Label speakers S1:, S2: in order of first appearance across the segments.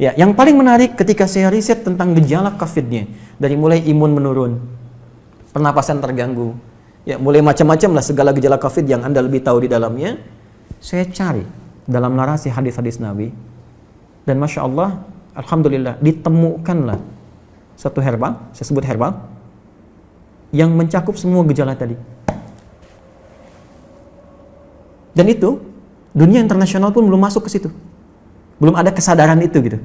S1: Ya, yang paling menarik ketika saya riset tentang gejala COVID-nya, dari mulai imun menurun, pernapasan terganggu, ya mulai macam-macam lah segala gejala COVID yang Anda lebih tahu di dalamnya, saya cari dalam narasi hadis-hadis Nabi, dan Masya Allah, Alhamdulillah, ditemukanlah satu herbal, saya sebut herbal, yang mencakup semua gejala tadi. Dan itu, dunia internasional pun belum masuk ke situ. Belum ada kesadaran itu gitu.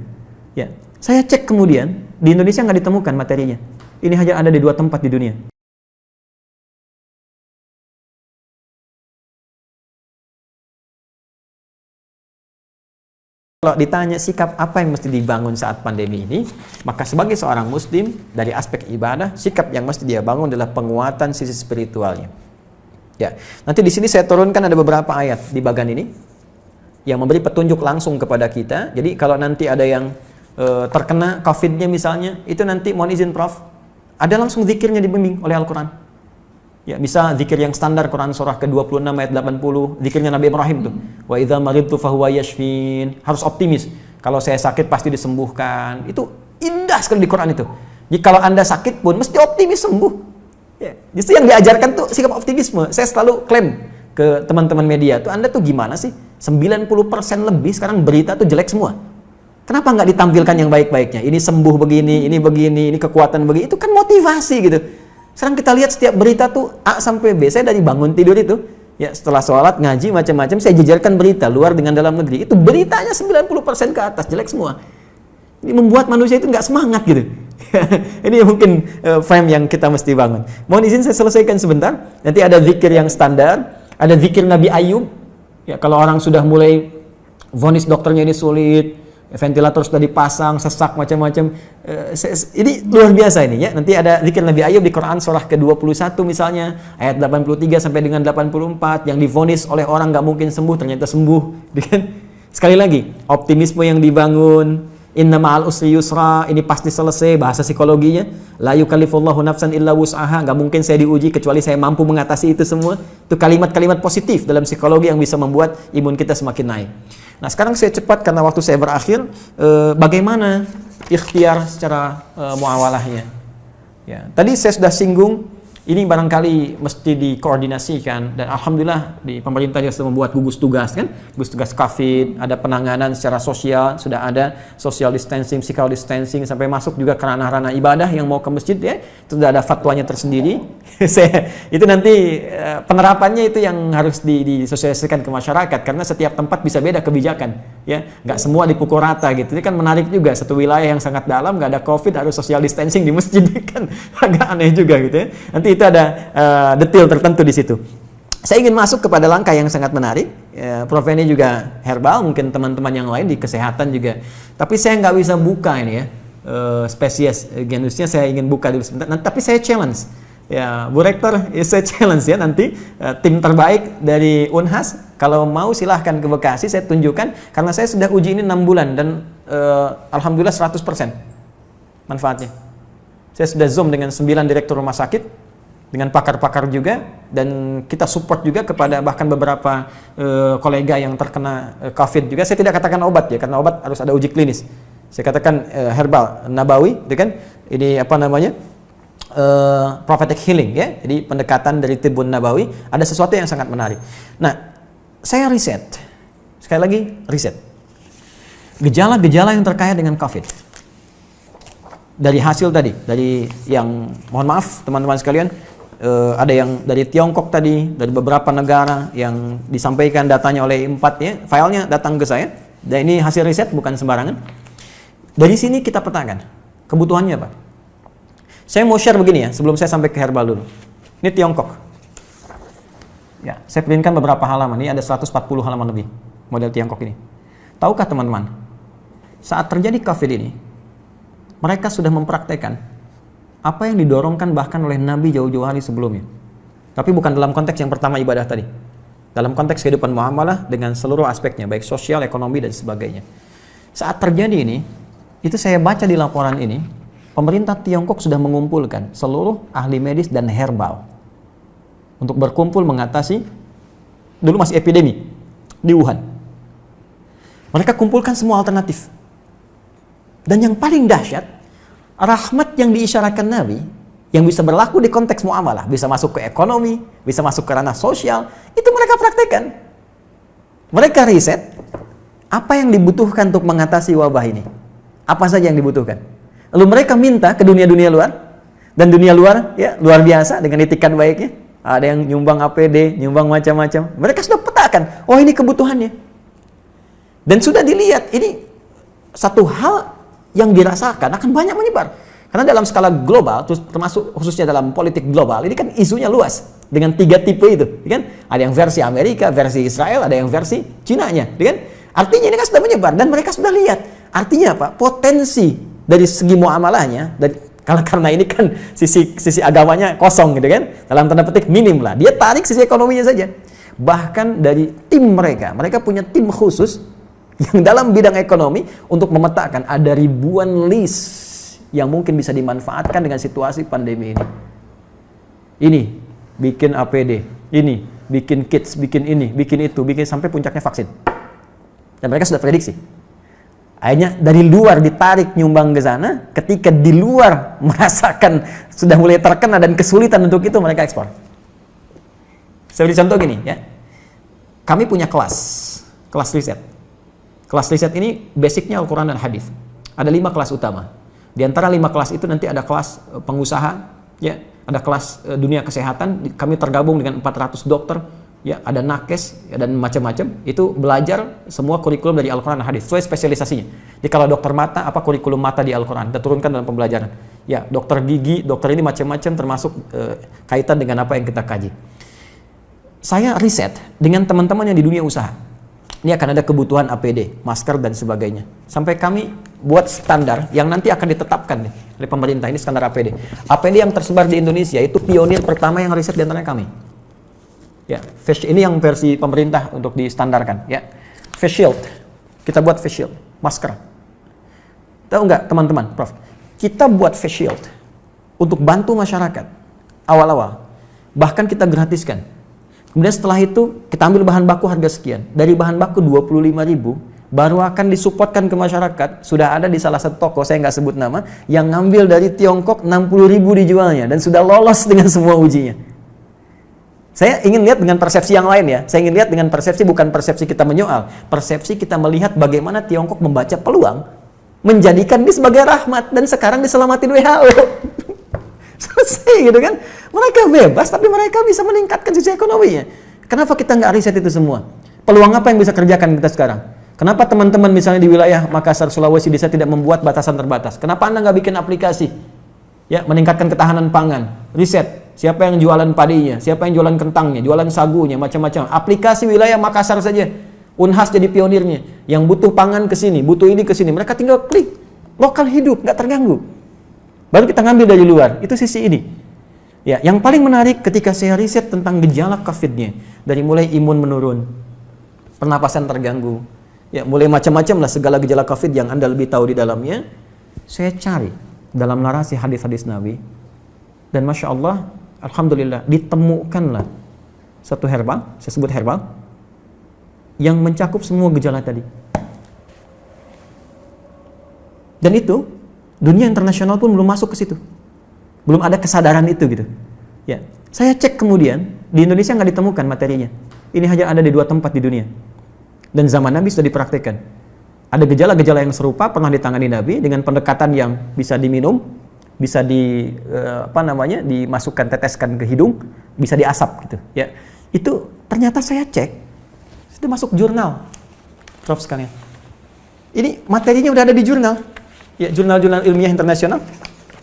S1: Ya, saya cek kemudian di Indonesia nggak ditemukan materinya. Ini hanya ada di 2 tempat di dunia. Kalau ditanya sikap apa yang mesti dibangun saat pandemi ini, maka sebagai seorang Muslim dari aspek ibadah, sikap yang mesti dia bangun adalah penguatan sisi spiritualnya. Ya, nanti di sini saya turunkan ada beberapa ayat di bagian ini yang memberi petunjuk langsung kepada kita. Jadi kalau nanti ada yang terkena COVID-nya misalnya, itu nanti mohon izin Prof, ada langsung zikirnya dibimbing oleh Al-Quran. Ya, bisa zikir yang standar Quran surah ke-26 ayat 80, zikirnya Nabi Ibrahim tuh. Wa idza maridtu fahuwa yashfin. Harus optimis. Kalau saya sakit pasti disembuhkan. Itu indah sekali di Quran itu. Jadi kalau Anda sakit pun mesti optimis sembuh. Ya, justru yang diajarkan tuh sikap optimisme. Saya selalu klaim ke teman-teman media tuh, Anda tuh gimana sih? 90% lebih sekarang berita tuh jelek semua. Kenapa nggak ditampilkan yang baik-baiknya? Ini sembuh begini, ini kekuatan begini. Itu kan motivasi gitu. Sekarang kita lihat setiap berita tuh A sampai B. Saya dari bangun tidur itu, ya setelah sholat, ngaji, macam-macam, saya jejerkan berita luar dengan dalam negeri. Itu beritanya 90% ke atas, jelek semua. Ini membuat manusia itu nggak semangat gitu. Ini mungkin frame yang kita mesti bangun. Mohon izin saya selesaikan sebentar. Nanti ada zikir yang standar, ada zikir Nabi Ayub. Ya, kalau orang sudah mulai vonis dokternya ini sulit, ventilator sudah dipasang, sesak macam-macam, ini luar biasa ini ya. Nanti ada zikir Nabi Ayub di Quran surah ke-21 misalnya, ayat 83 sampai dengan 84, yang divonis oleh orang nggak mungkin sembuh, ternyata sembuh. Sekali lagi, optimisme yang dibangun, inna ma'al usri yusra, ini pasti selesai, bahasa psikologinya, la yukallifullahu nafsan illa wus'aha, nggak mungkin saya diuji kecuali saya mampu mengatasi itu semua. Itu kalimat-kalimat positif dalam psikologi yang bisa membuat imun kita semakin naik. Nah sekarang saya cepat karena waktu saya berakhir, bagaimana ikhtiar secara muawalahnya. Ya, tadi saya sudah singgung, ini barangkali mesti dikoordinasikan, dan alhamdulillah di pemerintah sudah membuat gugus tugas kan, gugus tugas COVID, ada penanganan secara sosial, sudah ada social distancing, physical distancing, sampai masuk juga ke ranah-ranah ibadah yang mau ke masjid ya, itu sudah ada fatwanya tersendiri. Itu nanti penerapannya itu yang harus disosialisasikan ke masyarakat, karena setiap tempat bisa beda kebijakan ya, nggak semua dipukul rata gitu. Ini kan menarik juga, satu wilayah yang sangat dalam nggak ada COVID harus social distancing di masjid, kan agak aneh juga gitu ya. Nanti itu ada detail tertentu di situ. Saya ingin masuk kepada langkah yang sangat menarik. Prof ini juga herbal, mungkin teman-teman yang lain di kesehatan juga. Tapi saya nggak bisa buka ini ya, spesies genusnya saya ingin buka dulu sebentar. Nah, tapi saya challenge, ya Bu Rektor, saya challenge ya nanti tim terbaik dari Unhas, kalau mau silahkan ke Bekasi, saya tunjukkan, karena saya sudah uji ini 6 bulan dan alhamdulillah 100% manfaatnya. Saya sudah zoom dengan 9 direktur rumah sakit, dengan pakar-pakar juga, dan kita support juga kepada bahkan beberapa kolega yang terkena COVID juga. Saya tidak katakan obat ya, karena obat harus ada uji klinis. Saya katakan herbal nabawi, itu kan ini apa namanya, prophetic healing ya. Jadi pendekatan dari tibbun nabawi, ada sesuatu yang sangat menarik. Nah, saya riset, sekali lagi riset gejala-gejala yang terkait dengan COVID. Dari hasil tadi, dari yang mohon maaf teman-teman sekalian, ada yang dari Tiongkok tadi, dari beberapa negara yang disampaikan datanya oleh 4 ya, filenya datang ke saya, dan ini hasil riset bukan sembarangan. Dari sini kita petakan kebutuhannya apa. Saya mau share begini ya, sebelum saya sampai ke herbal dulu. Ini Tiongkok. Ya, saya printkan beberapa halaman, ini ada 140 halaman lebih model Tiongkok ini. Tahukah teman-teman, saat terjadi COVID ini, mereka sudah mempraktekkan apa yang didorongkan bahkan oleh Nabi jauh-jauh hari sebelumnya. Tapi bukan dalam konteks yang pertama ibadah tadi. Dalam konteks kehidupan muamalah dengan seluruh aspeknya, baik sosial, ekonomi, dan sebagainya. Saat terjadi ini, itu saya baca di laporan ini, pemerintah Tiongkok sudah mengumpulkan seluruh ahli medis dan herbal untuk berkumpul mengatasi, dulu masih epidemi di Wuhan. Mereka kumpulkan semua alternatif. Dan yang paling dahsyat, rahmat yang diisyaratkan Nabi, yang bisa berlaku di konteks muamalah, bisa masuk ke ekonomi, bisa masuk ke ranah sosial, itu mereka praktekkan. Mereka riset, apa yang dibutuhkan untuk mengatasi wabah ini? Apa saja yang dibutuhkan? Lalu mereka minta ke dunia-dunia luar, dan dunia luar, ya, luar biasa dengan itikat baiknya. Ada yang nyumbang APD, nyumbang macam-macam. Mereka sudah petakan, oh ini kebutuhannya. Dan sudah dilihat, ini satu hal yang dirasakan akan banyak menyebar. Karena dalam skala global, termasuk khususnya dalam politik global, ini kan isunya luas dengan 3 tipe itu, kan? Ada yang versi Amerika, versi Israel, ada yang versi Cina-nya, kan? Artinya ini kan sudah menyebar dan mereka sudah lihat. Artinya apa? Potensi dari segi muamalahnya, karena ini kan sisi agamanya kosong gitu kan, dalam tanda petik minim lah. Dia tarik sisi ekonominya saja. Bahkan dari tim mereka punya tim khusus yang dalam bidang ekonomi untuk memetakan ada ribuan list yang mungkin bisa dimanfaatkan dengan situasi pandemi ini. Ini bikin APD, ini bikin kits, bikin ini, bikin itu, bikin sampai puncaknya vaksin. Dan mereka sudah prediksi. Akhirnya dari luar ditarik nyumbang ke sana, ketika di luar merasakan sudah mulai terkena dan kesulitan untuk itu, mereka ekspor. Saya beri contoh gini ya. Kami punya kelas riset. Kelas riset ini basicnya Al-Quran dan Hadis. Ada 5 kelas utama. Di antara 5 kelas itu nanti ada kelas pengusaha, ya, ada kelas dunia kesehatan. Kami tergabung dengan 400 dokter, ya, ada nakes, ya, dan macam-macam. Itu belajar semua kurikulum dari Al-Quran dan Hadis sesuai spesialisasinya. Jadi kalau dokter mata, apa kurikulum mata di Al-Quran? Kita turunkan dalam pembelajaran. Ya, dokter gigi, dokter ini macam-macam termasuk kaitan dengan apa yang kita kaji. Saya riset dengan teman-teman yang di dunia usaha. Ini akan ada kebutuhan APD, masker dan sebagainya. Sampai kami buat standar yang nanti akan ditetapkan oleh pemerintah. Ini standar APD. APD yang tersebar di Indonesia itu pionir pertama yang riset di antara kami. Ya, ini yang versi pemerintah untuk distandarkan. Ya, face shield. Kita buat face shield, masker. Tahu nggak teman-teman, Prof? Kita buat face shield untuk bantu masyarakat awal-awal. Bahkan kita gratiskan. Kemudian setelah itu kita ambil bahan baku harga sekian. Dari bahan baku 25.000 baru akan disupportkan ke masyarakat. Sudah ada di salah satu toko, saya nggak sebut nama, yang ngambil dari Tiongkok 60.000 dijualnya dan sudah lolos dengan semua ujinya. Saya ingin lihat dengan persepsi yang lain ya. Saya ingin lihat dengan persepsi, bukan persepsi kita menyoal. Persepsi kita melihat bagaimana Tiongkok membaca peluang menjadikan ini sebagai rahmat dan sekarang diselamatin WHO. Selesai gitu kan. Mereka bebas tapi mereka bisa meningkatkan sisi ekonominya. Kenapa kita nggak riset itu semua? Peluang apa yang bisa kerjakan kita sekarang? Kenapa teman-teman misalnya di wilayah Makassar, Sulawesi bisa tidak membuat batasan terbatas? Kenapa Anda nggak bikin aplikasi? Ya, meningkatkan ketahanan pangan. Riset, siapa yang jualan padinya, siapa yang jualan kentangnya, jualan sagunya, macam-macam. Aplikasi wilayah Makassar saja. Unhas jadi pionirnya. Yang butuh pangan ke sini, butuh ini ke sini. Mereka tinggal klik. Lokal hidup, nggak terganggu. Baru kita ngambil dari luar. Itu sisi ini. Ya, yang paling menarik ketika saya riset tentang gejala COVID-nya, dari mulai imun menurun, pernapasan terganggu, ya mulai macam-macam lah segala gejala COVID yang Anda lebih tahu di dalamnya, saya cari dalam narasi hadis-hadis Nabi, dan Masya Allah, Alhamdulillah, ditemukanlah satu herbal, saya sebut herbal, yang mencakup semua gejala tadi. Dan itu, dunia internasional pun belum masuk ke situ. Belum ada kesadaran itu gitu. Ya, saya cek kemudian di Indonesia nggak ditemukan materinya. Ini hanya ada di 2 tempat di dunia. Dan zaman Nabi sudah dipraktikkan. Ada gejala-gejala yang serupa pernah ditangani Nabi dengan pendekatan yang bisa diminum, bisa dimasukkan, teteskan ke hidung, bisa diasap gitu. Ya, itu ternyata saya cek sudah masuk jurnal, Prof sekalian. Ini materinya udah ada di jurnal. Ya, jurnal-jurnal ilmiah internasional.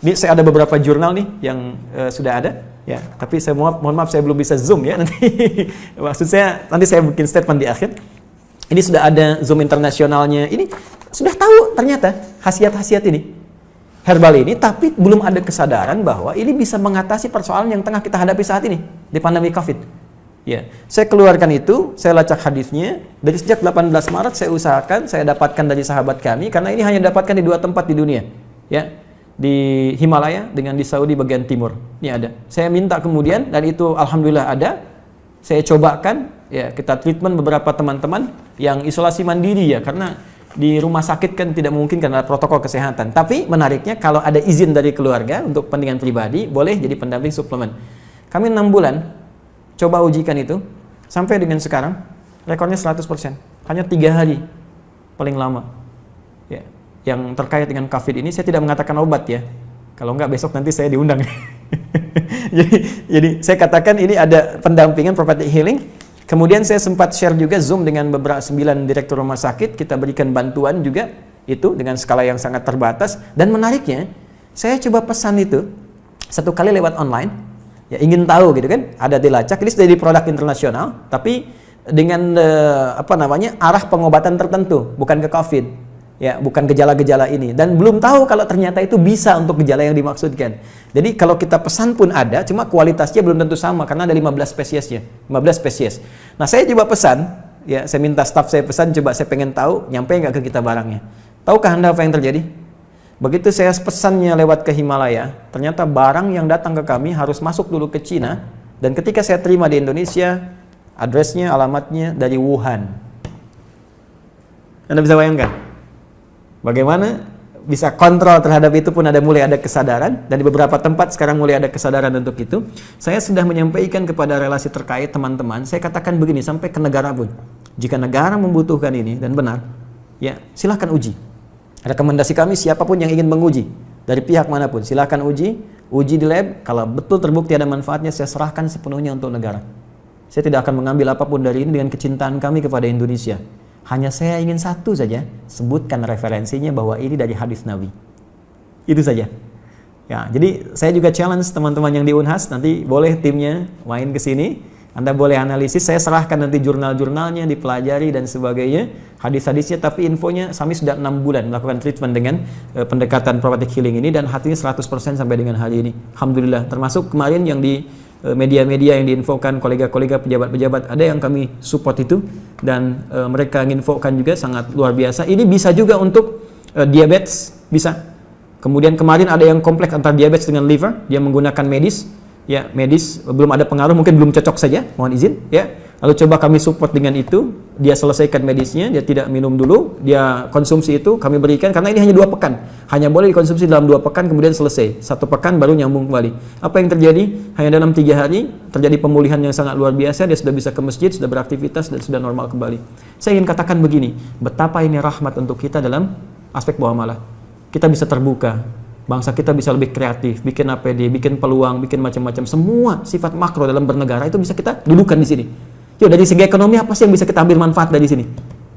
S1: Ini saya ada beberapa jurnal nih yang sudah ada, ya. Tapi saya mohon maaf saya belum bisa zoom ya nanti. Maksud saya nanti saya bikin statement di akhir. Ini sudah ada zoom internasionalnya. Ini sudah tahu ternyata khasiat-khasiat ini herbal ini, tapi belum ada kesadaran bahwa ini bisa mengatasi persoalan yang tengah kita hadapi saat ini di pandemi COVID. Ya, saya keluarkan itu, saya lacak hadisnya dari sejak 18 Maret saya usahakan, saya dapatkan dari sahabat kami karena ini hanya dapatkan di 2 tempat di dunia, ya. Di Himalaya dengan di Saudi bagian timur. Ini ada. Saya minta kemudian dan itu alhamdulillah ada. Saya cobakan, ya, kita treatment beberapa teman-teman yang isolasi mandiri ya, karena di rumah sakit kan tidak mungkin karena protokol kesehatan. Tapi menariknya kalau ada izin dari keluarga untuk kepentingan pribadi, boleh jadi pendamping suplemen. Kami 6 bulan coba ujikan itu, sampai dengan sekarang rekornya 100%. Hanya 3 hari paling lama. Ya, yang terkait dengan COVID ini saya tidak mengatakan obat ya. Kalau enggak besok nanti saya diundang. jadi saya katakan ini ada pendampingan prophetic healing. Kemudian saya sempat share juga Zoom dengan beberapa 9 direktur rumah sakit, kita berikan bantuan juga itu dengan skala yang sangat terbatas. Dan menariknya, saya coba pesan itu 1 kali lewat online, ya ingin tahu gitu kan, ada dilacak, ini sudah jadi produk internasional, tapi dengan arah pengobatan tertentu, bukan ke COVID, ya bukan gejala-gejala ini, dan belum tahu kalau ternyata itu bisa untuk gejala yang dimaksudkan. Jadi kalau kita pesan pun ada, cuma kualitasnya belum tentu sama karena ada 15 spesiesnya, 15 spesies. Nah saya coba pesan, ya saya minta staff saya pesan, coba saya pengen tahu nyampe nggak ke kita barangnya. Tahukah Anda apa yang terjadi? Begitu saya pesannya lewat ke Himalaya, ternyata barang yang datang ke kami harus masuk dulu ke Cina, dan ketika saya terima di Indonesia, addressnya, alamatnya dari Wuhan. Anda bisa bayangkan bagaimana bisa kontrol terhadap itu pun mulai ada kesadaran, dan di beberapa tempat sekarang mulai ada kesadaran untuk itu. Saya sudah menyampaikan kepada relasi terkait teman-teman, saya katakan begini, sampai ke negara pun, jika negara membutuhkan ini dan benar, ya silahkan uji. Rekomendasi kami siapapun yang ingin menguji, dari pihak manapun, silahkan uji di lab, kalau betul terbukti ada manfaatnya, saya serahkan sepenuhnya untuk negara. Saya tidak akan mengambil apapun dari ini dengan kecintaan kami kepada Indonesia. Hanya saya ingin satu saja, sebutkan referensinya bahwa ini dari hadis Nabi. Itu saja. Ya, jadi saya juga challenge teman-teman yang di Unhas, nanti boleh timnya main ke sini, Anda boleh analisis, saya serahkan nanti jurnal-jurnalnya, dipelajari dan sebagainya, hadis-hadisnya, tapi infonya kami sudah 6 bulan melakukan treatment dengan pendekatan prophetic healing ini, dan hatinya 100% sampai dengan hari ini. Alhamdulillah, termasuk kemarin yang di media-media yang diinfokan kolega-kolega pejabat-pejabat, ada yang kami support itu, dan mereka menginfokan juga sangat luar biasa. Ini bisa juga untuk diabetes, bisa. Kemudian kemarin ada yang kompleks antara diabetes dengan liver, dia menggunakan medis, ya medis belum ada pengaruh, mungkin belum cocok saja, mohon izin, ya. Lalu coba kami support dengan itu, dia selesaikan medisnya, dia tidak minum dulu, dia konsumsi itu, kami berikan, karena ini hanya 2 pekan, hanya boleh dikonsumsi dalam 2 pekan, kemudian selesai, 1 pekan baru nyambung kembali. Apa yang terjadi? Hanya dalam 3 hari, terjadi pemulihan yang sangat luar biasa, dia sudah bisa ke masjid, sudah beraktivitas, dan sudah normal kembali. Saya ingin katakan begini, betapa ini rahmat untuk kita dalam aspek muamalah. Kita bisa terbuka, bangsa kita bisa lebih kreatif, bikin APD, bikin peluang, bikin macam-macam, semua sifat makro dalam bernegara itu bisa kita dudukan di sini. Yuk, dari segi ekonomi apa sih yang bisa kita ambil manfaat dari sini?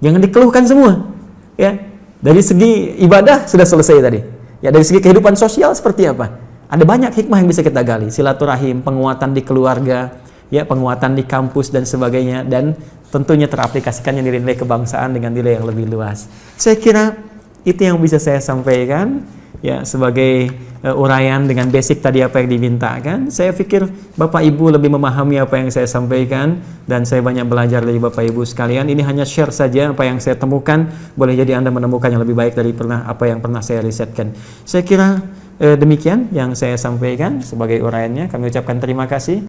S1: Jangan dikeluhkan semua. Ya, dari segi ibadah sudah selesai tadi. Ya, dari segi kehidupan sosial seperti apa? Ada banyak hikmah yang bisa kita gali. Silaturahim, penguatan di keluarga, ya, penguatan di kampus dan sebagainya, dan tentunya teraplikasikannya nilai-nilai kebangsaan dengan nilai yang lebih luas. Saya kira itu yang bisa saya sampaikan. Ya, sebagai uraian dengan basic tadi apa yang dimintakan. Saya pikir Bapak Ibu lebih memahami apa yang saya sampaikan, dan saya banyak belajar dari Bapak Ibu sekalian. Ini hanya share saja apa yang saya temukan, boleh jadi Anda menemukan yang lebih baik dari apa yang pernah saya risetkan. Saya kira demikian yang saya sampaikan sebagai uraiannya. Kami ucapkan terima kasih.